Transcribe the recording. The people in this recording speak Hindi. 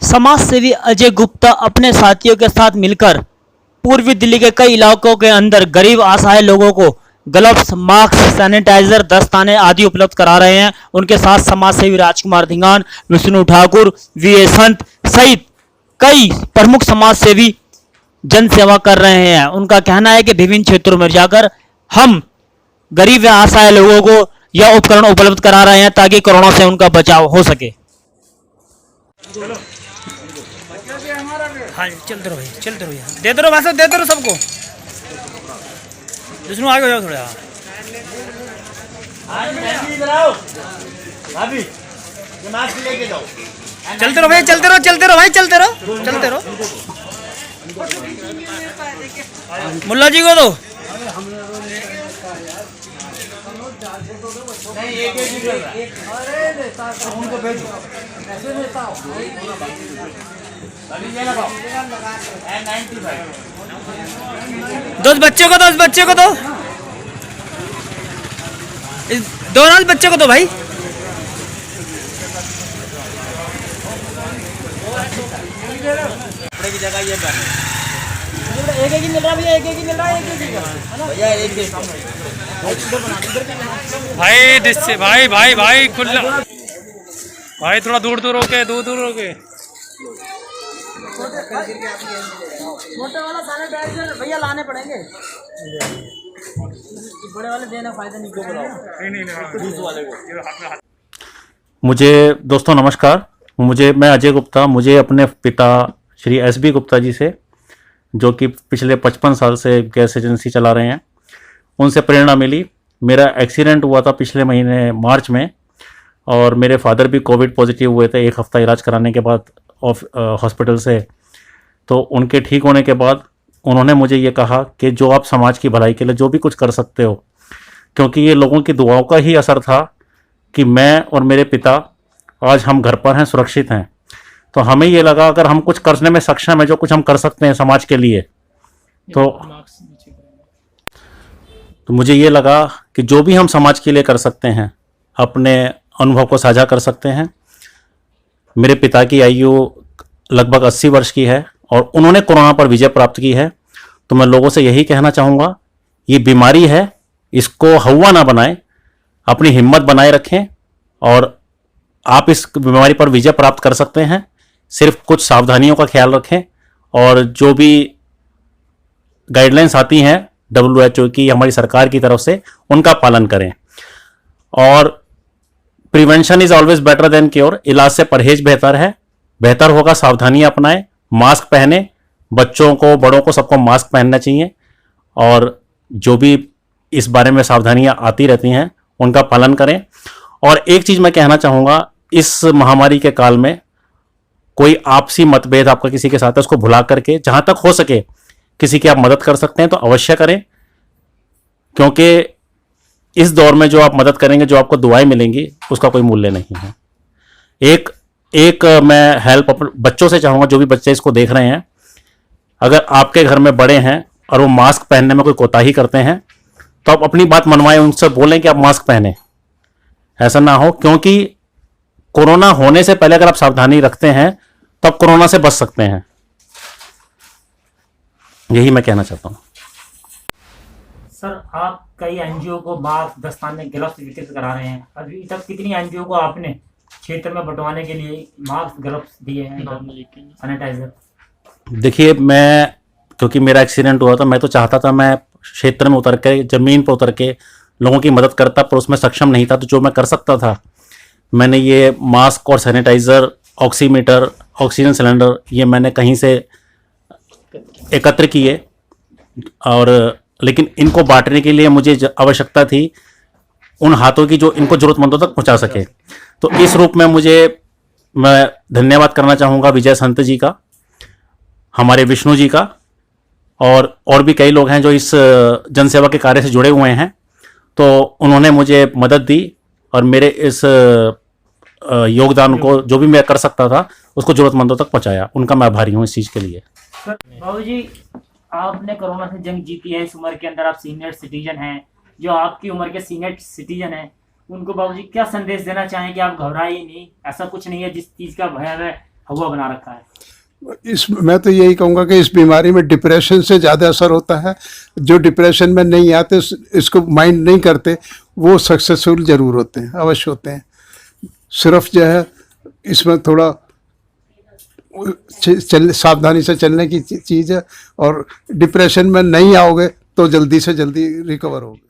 समाज सेवी अजय गुप्ता अपने साथियों के साथ मिलकर पूर्वी दिल्ली के कई इलाकों के अंदर गरीब असहाय लोगों को ग्लव्स, मास्क, सैनिटाइजर, दस्ताने आदि उपलब्ध करा रहे हैं। उनके साथ समाज सेवी राजकुमार धिंगान, विष्णु ठाकुर, वी संत सहित कई प्रमुख समाज सेवी जन सेवा कर रहे हैं। उनका कहना है कि विभिन्न क्षेत्रों में जाकर हम गरीब व असहाय लोगों को यह उपकरण उपलब्ध करा रहे हैं ताकि कोरोना से उनका बचाव हो सके। हाँ चलते रहो भाई, चलते रहो यार, देते रहो भाषण, देते रहो सबको। विष्णु आगे हो जाओ थोड़ा। चलते रहो भाई, चलते रहो, चलते रहो भाई, चलते रहो, चलते रहो। मुल्ला जी को दो। दो बच्चे को दो, बच्चे को दो, दो ना बच्चे को दो भाई। कपड़े की जगह ये एक ही मिल रहा भैया, एक ही मिल रहा है, एक भैया, एक भाई जिससे भाई भाई भाई खुला भाई, थोड़ा दूर दूर होके, दूर दूर होके। छोटे वाला सैनिटाइजर भैया लाने पड़ेंगे, बड़े वाले देना फायदा नहीं को बुलाओ। मुझे दोस्तों नमस्कार, मैं अजय गुप्ता, मुझे अपने पिता श्री एसबी गुप्ता जी से, जो कि पिछले 55 साल से गैस एजेंसी चला रहे हैं, उनसे प्रेरणा मिली। मेरा एक्सीडेंट हुआ था पिछले महीने मार्च में, और मेरे फादर भी कोविड पॉजिटिव हुए थे 1 हफ्ता इलाज कराने के बाद हॉस्पिटल से। तो उनके ठीक होने के बाद उन्होंने मुझे ये कहा कि जो आप समाज की भलाई के लिए जो भी कुछ कर सकते हो, क्योंकि ये लोगों की दुआओं का ही असर था कि मैं और मेरे पिता आज हम घर पर हैं, सुरक्षित हैं। तो हमें ये लगा अगर हम कुछ करने में सक्षम है, जो कुछ हम कर सकते हैं समाज के लिए, तो मुझे ये लगा कि जो भी हम समाज के लिए कर सकते हैं, अपने अनुभव को साझा कर सकते हैं। मेरे पिता की आयु लगभग 80 वर्ष की है और उन्होंने कोरोना पर विजय प्राप्त की है। तो मैं लोगों से यही कहना चाहूँगा, ये बीमारी है, इसको हवा ना बनाएं, अपनी हिम्मत बनाए रखें और आप इस बीमारी पर विजय प्राप्त कर सकते हैं। सिर्फ कुछ सावधानियों का ख्याल रखें और जो भी गाइडलाइंस आती हैं WHO की, हमारी सरकार की तरफ से, उनका पालन करें। और prevention is always better than cure, इलाज से परहेज बेहतर है। बेहतर होगा सावधानियां अपनाएं, मास्क पहने, बच्चों को, बड़ों को, सबको मास्क पहनना चाहिए। और जो भी इस बारे में सावधानियां आती रहती हैं उनका पालन करें। और एक चीज मैं कहना चाहूँगा, इस महामारी के काल में कोई आपसी मतभेद आपका किसी के साथ है, उसको भुला करके जहां तक हो सके किसी की आप मदद कर सकते हैं तो अवश्य करें, क्योंकि इस दौर में जो आप मदद करेंगे, जो आपको दुआएं मिलेंगी, उसका कोई मूल्य नहीं है। एक मैं हेल्प बच्चों से चाहूँगा, जो भी बच्चे इसको देख रहे हैं, अगर आपके घर में बड़े हैं और वो मास्क पहनने में कोई कोताही करते हैं तो आप अपनी बात मनवाएं, उनसे बोलें कि आप मास्क पहने। ऐसा ना हो, क्योंकि कोरोना होने से पहले अगर आप सावधानी रखते हैं तो आप कोरोना से बच सकते हैं। यही मैं कहना चाहता हूँ। सर, आप कई एनजीओ को मास्क, दस्ताने, ग्लव्स वितरित करा रहे हैं। अभी तक कितनी एनजीओ को आपने क्षेत्र में बंटवाने के लिए मास्क, ग्लव्स दिए हैं, सैनिटाइजर? देखिए, मैं, क्योंकि मेरा एक्सीडेंट हुआ था, मैं तो चाहता था मैं क्षेत्र में उतर के, जमीन पर उतर के लोगों की मदद करता, पर उसमें सक्षम नहीं था। तो जो मैं कर सकता था, मैंने ये मास्क और सैनिटाइजर, ऑक्सीमीटर, ऑक्सीजन सिलेंडर, ये मैंने कहीं से एकत्र किए। और लेकिन इनको बांटने के लिए मुझे आवश्यकता थी उन हाथों की जो इनको जरूरतमंदों तक पहुंचा सके। तो इस रूप में मैं धन्यवाद करना चाहूँगा विजय संत जी का, हमारे विष्णु जी का, और भी कई लोग हैं जो इस जनसेवा के कार्य से जुड़े हुए हैं। तो उन्होंने मुझे मदद दी और मेरे इस योगदान को, जो भी मैं कर सकता था, उसको जरूरतमंदों तक पहुंचाया। उनका मैं आभारी हूं इस चीज़ के लिए। बाबू जी, आपने कोरोना से जंग जीती है, इस उम्र के अंदर आप सीनियर सिटीजन हैं। जो आपकी उम्र के सीनियर सिटीजन हैं, उनको बाबू जी क्या संदेश देना चाहें कि आप घबराइए नहीं, ऐसा कुछ नहीं है जिस चीज़ का भय है, हवा बना रखा है। मैं तो यही कहूँगा कि इस बीमारी में डिप्रेशन से ज़्यादा असर होता है। जो डिप्रेशन में नहीं आते, इसको माइंड नहीं करते, वो सक्सेसफुल जरूर होते हैं, अवश्य होते हैं। सिर्फ जो है इसमें थोड़ा सावधानी से चलने की चीज़ है, और डिप्रेशन में नहीं आओगे तो जल्दी से जल्दी रिकवर होगे।